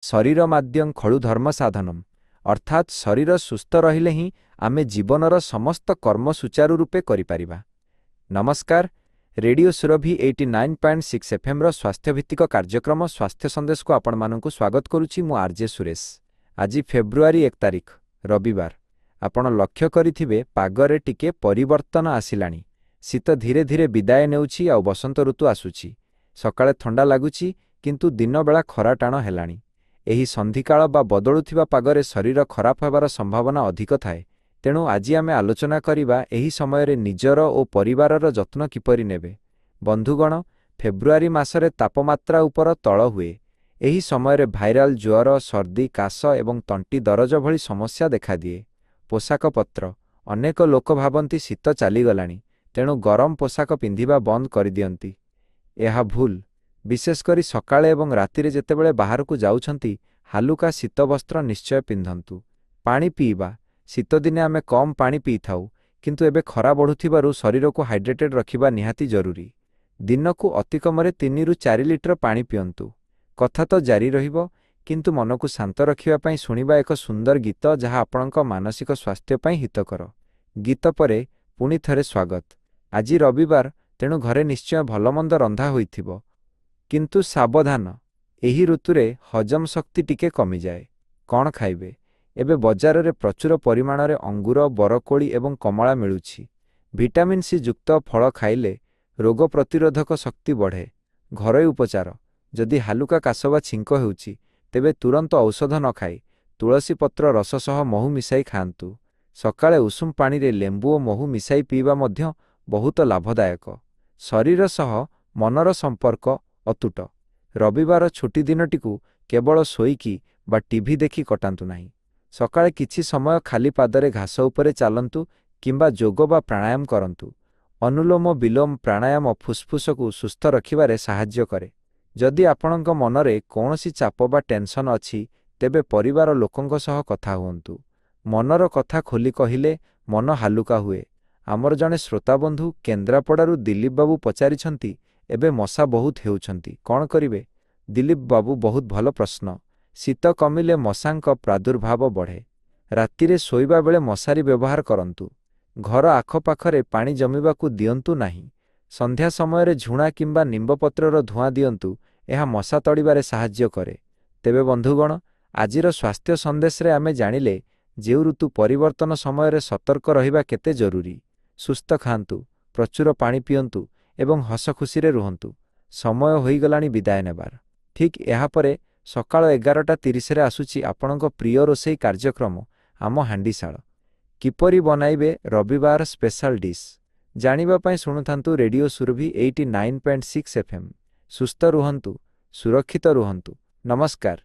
शरीर माध्यम खलु धर्म साधनम अर्थात शरीर सुस्थ रहिले ही आमे जीवनर समस्त कर्म सुचारू रूपे करिपारिबा। नमस्कार, रेडियो सुरभि 89.6 एफएम रो स्वास्थ्य भित्तिक कार्यक्रम स्वास्थ्य संदेश को आपण मानकु स्वागत करुछि। मु आरजे सुरेश। आज फेब्रुआरी 1 तारिख रविवार। आपण लक्ष्य करिथिबे पागरे टिके परिवर्तन आसिलाणी। शीत धीरे धीरे विदाय नेउछि आ बसंत ऋतु आसुछि। सकाळे थंडा लागुछि किंतु दिन बेला खरा टाण हेलाणी। एही संधिकाल बा बदलुथिबा पागरे शरीर खराब हेबार संभावना अधिक थाए। तेणु आज आमे आलोचना करिबा एही समयरे निजर ओ परिवारर जत्न किपरि नेबे। बंधुगण, फेब्रुआरी मासरे तापमात्रा उपर तळ हुए। एही समयरे भाइराल ज्वर, सर्दी, काश एवं तंटी दरज भली समस्या देखा दिए। पोशाक पत्र अनेक लोक भाबंती शीत चलीगलाणी, तेणु गरम पोशाक पिंधिबा बंद करिदियंती। एहा भूल। विशेष करी सकाळे एवं रातिरे जेतेबेले बाहरकु जाउछंती हालुका शीत वस्त्र निश्चय पिंधंतु। पानी पीवा। शीत दिने आमे कम पानी पीथाउ, किंतु एबे खरा बढ़ुथिबारु शरीर को हाइड्रेटेड रखिबा निहाती जरूरी। दिनकु अति कमरे 3 रु 4 लिटर पानी पियंतु। कथा तो जारी रहिबो, किंतु मनकु शांत रखिबा पई सुनिबा एक सुंदर गीत जहा आपणक मानसिक स्वास्थ्य पई हितकर। गीत परे पुनी थरे स्वागत। आज रविवार, तेणु घरे निश्चय भलमंद रंधा होइथिबो, किंतु सावधान, एही ऋतुरे हजम शक्ति टिके कमी जाए। कौन खाइबे? एबे बजार रे प्रचुर परिमाण रे अंगूर, बरकोली एवं कमला मिलुछि। विटामिन सी युक्त फल खाइले रोग प्रतिरोधक शक्ति बढ़े। घरोई उपचार। जदि हालुका काश बा छिंक हेउछि तेबे तुरंत औषध न खाई तुलसी पत्र रस सह महू मिसाई खांतु। सकाळे उषुम पानी रे लेंबु और महू मिसाई पीवा मध्य बहुत लाभदायक। शरीर सह मनर संपर्क अतुट। रविवार छुट्टी दिनटिकु केवल सोईकी बा टीवी देखि कटांतु नाही। सकाळे किछि समय खाली पादरे घास उपरे चालंतु किंबा जोग बा प्राणायाम करंतु। अनुलोम विलोम प्राणायाम फुसफुस को सुस्थ रखिबारे साहाय्य करे। जदि आपणक मनरे कोनोसी चाप बा टेंशन अछि तेबे परिवार लोकंक सह कथा हुअन्तु। मनर कथा खोली कहिले मन हालुका हुए। आमर जने श्रोता बंधु केन्द्रापड़ारु दिलीप बाबू पचारिछंती, एबे मशा बहुत हेउछंती, कौन करिवे? दिलीप बाबू, बहुत भल प्रश्न। शीत कमिले मशांक प्रादुर्भाव बढ़े। रातिरे सोइबा बेले मशारी व्यवहार करंतु। घर आखपाखरे पानी जमिबाकू दियंतु नाही। संध्या समयरे झुणा किंबा निंबपत्रर धुआं दियंतु, एहा मशा तड़िबारे साहाय्य करे। तेबे बंधुगण, आजिर स्वास्थ्य संदेश रे आमे जानिले जेउ ऋतु परिवर्तन समयरे सतर्क रहिबा केते जरूरी। सुस्थ खांतु, प्रचुर पानी पियंतु एवं हस खुशी रे रुहंतु। समय होई गलानी विदाय नेबार। ठीक एहा परे सकाळ 11:30 रे आसुची आपणक प्रिय रोसई कार्यक्रम आम हांडीशाळ। किपरि बनाइबे रविवार स्पेशल डिश जानिबा पई सुनुथांतु रेडियो सुरभि 89.6 एफएम। सुस्थ रुहंतु, सुरक्षित रुहंतु। नमस्कार।